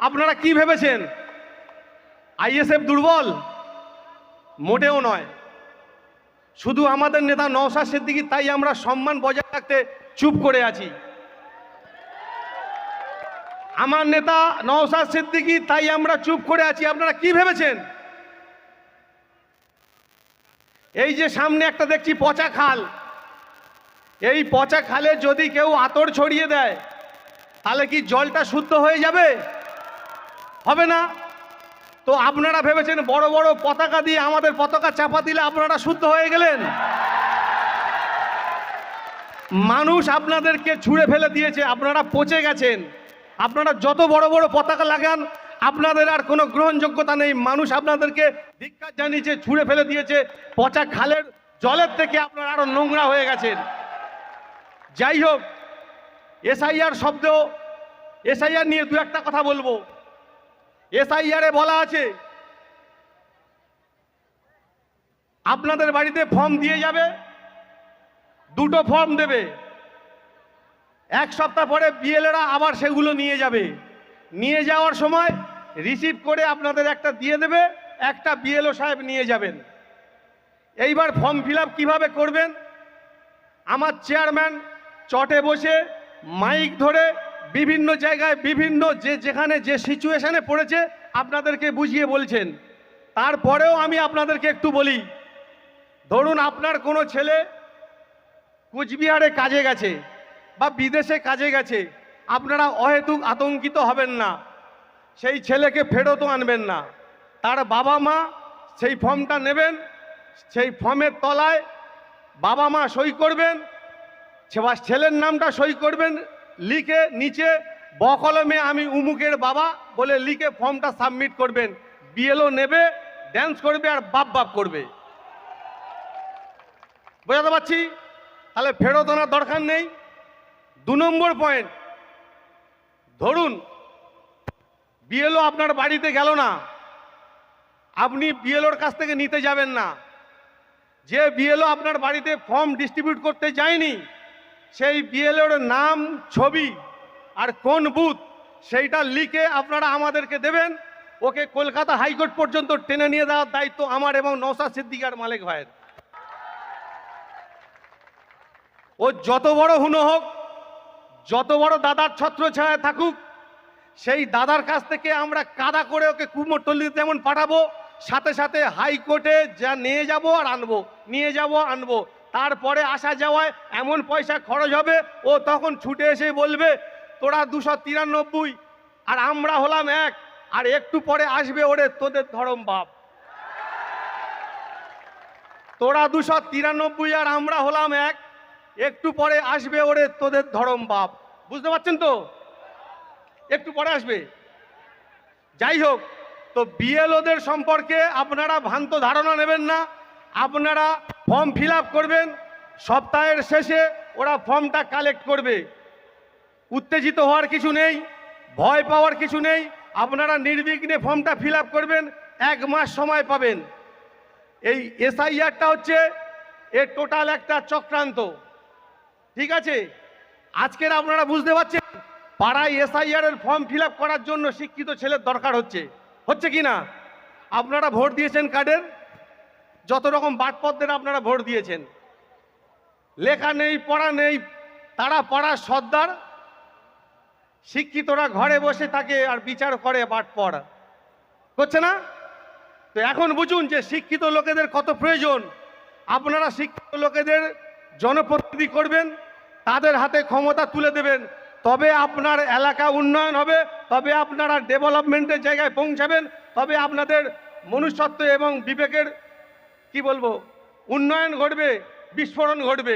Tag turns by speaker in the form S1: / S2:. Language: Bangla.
S1: আপনারা কি ভেবেছেন আইএসএফ দুর্বল? মোটেও নয়। শুধু আমাদের নেতা নওশাদ সিদ্দিকী, তাই আমরা সম্মান বজায় রাখতে চুপ করে আছি। আমার নেতা নওশাদ সিদ্দিকী, তাই আমরা চুপ করে আছি। আপনারা কি ভেবেছেন? এই যে সামনে একটা দেখছি পচা খাল, এই পচা খালে যদি কেউ আতর ছড়িয়ে দেয় তাহলে কি জলটা শুদ্ধ হয়ে যাবে? হবে না। তো আপনারা ভেবেছেন বড় বড় পতাকা দিয়ে আমাদের পতাকা চাপা দিলে আপনারা শুদ্ধ হয়ে গেলেন? মানুষ আপনাদেরকে ছুঁড়ে ফেলে দিয়েছে, আপনারা পচে গেছেন। আপনারা যত বড় বড় পতাকা লাগান আপনাদের আর কোনো গ্রহণযোগ্যতা নেই। মানুষ আপনাদেরকে ধিক্কার জানিয়েছে, ছুঁড়ে ফেলে দিয়েছে। পচা খালের জলের থেকে আপনারা আরো নোংরা হয়ে গেছেন। যাই হোক, এসআইআর শব্দ, এসআইআর নিয়ে দু একটা কথা বলবো। এসআইআরে বলা আছে আপনাদের বাড়িতে ফর্ম দিয়ে যাবে, দুটো ফর্ম দেবে, এক সপ্তাহ পরে বিএলএরা আবার সেগুলো নিয়ে যাবে। নিয়ে যাওয়ার সময় রিসিভ করে আপনাদের একটা দিয়ে দেবে, একটা বিএলও সাহেব নিয়ে যাবেন। এইবার ফর্ম ফিল আপ কীভাবে করবেন? আমার চেয়ারম্যান চটে বসে মাইক ধরে বিভিন্ন জায়গায় বিভিন্ন যেখানে যে সিচুয়েশনে পড়েছে আপনাদেরকে বুঝিয়ে বলছেন। তারপরেও আমি আপনাদেরকে একটু বলি, ধরুন আপনার কোনো ছেলে কুচবিহারে কাজে গেছে বা বিদেশে কাজে গেছে, আপনারা অহেতুক আতঙ্কিত হবেন না। সেই ছেলেকে ফেরতও আনবেন না। তার বাবা মা সেই ফর্মটা নেবেন, সেই ফর্মের তলায় বাবা মা সই করবেন, ছেলের নামটা সই করবেন, লিখে নিচে বকলমে আমি উমুকের বাবা বলে লিখে ফর্মটা সাবমিট করবেন। বিএলও নেবে, ড্যান্স করবে আর বাপ বাপ করবে। বোঝাতে পারছি? তাহলে ফেরত আনার দরকার নেই। 2 নম্বর পয়েন্ট, ধরুন বিএলও আপনার বাড়িতে গেল না, আপনি বিএলওর কাছ থেকে নিতে যাবেন না। যে বিএলও আপনার বাড়িতে ফর্ম ডিস্ট্রিবিউট করতে যায়নি, সেই বিএলওর নাম, ছবি আর কোন বুথ সেইটা লিখে আপনারা আমাদেরকে দেবেন। ওকে কলকাতা হাইকোর্ট পর্যন্ত টেনে নিয়ে দেওয়ার দায়িত্ব আমার এবং নওশাদ সিদ্দিকী আর মালেক ভাইয়ের। ও যত বড় হুনো হোক, যত বড় দাদার ছত্রছায়ায় থাকুক, সেই দাদার কাছ থেকে আমরা কাদা করে ওকে কুমোরটুলিতে যেমন পাঠাবো, সাথে সাথে হাইকোর্টে যা নিয়ে যাব আর আনবো, নিয়ে যাব আনবো। তারপরে আসা যাওয়ায় এমন পয়সা খরচ হবে, ও তখন ছুটে এসে বলবে তোরা 293 আর আমরা হলাম 1, আর একটু পরে আসবে ওরে তোদের ধরম বাপ। তোরা 293 আর আমরা হলাম 1, একটু পরে আসবে ওরে তোদের ধরম বাপ। বুঝতে পারছেন তো? একটু পরে আসবে। যাই হোক, তো বিএলওদের সম্পর্কে আপনারা ভ্রান্ত ধারণা নেবেন না। আপনারা ফর্ম ফিল আপ করবেন, সপ্তাহের শেষে ওরা ফর্মটা কালেক্ট করবে। উত্তেজিত হওয়ার কিছু নেই, ভয় পাওয়ার কিছু নেই। আপনারা নির্বিঘ্নে ফর্মটা ফিল আপ করবেন, 1 মাস সময় পাবেন। এই এসআইআরটা হচ্ছে এর টোটাল একটা চক্রান্ত, ঠিক আছে? আজকের আপনারা বুঝতে পারছেন পাড়ায় এসআইআর এর ফর্ম ফিল আপ করার জন্য শিক্ষিত ছেলের দরকার হচ্ছে কি না? আপনারা ভোট দিয়েছেন কার্ডের, যত রকম বাটপথদের আপনারা ভোট দিয়েছেন। লেখা নেই, পড়া নেই, তারা পড়ার সর্দার। শিক্ষিতরা ঘরে বসে থাকে আর বিচার করে বাটপড় করছে না। তো এখন বুঝুন যে শিক্ষিত লোকেদের কত প্রয়োজন। আপনারা শিক্ষিত লোকেদের জনপ্রতিনিধি করবেন, তাদের হাতে ক্ষমতা তুলে দেবেন, তবে আপনার এলাকা উন্নয়ন হবে, তবে আপনারা ডেভেলপমেন্টের জায়গায় পৌঁছাবেন, তবে আপনাদের মনুষ্যত্ব এবং বিবেকের কি বলবো উন্নয়ন ঘটবে, বিস্ফোরণ ঘটবে।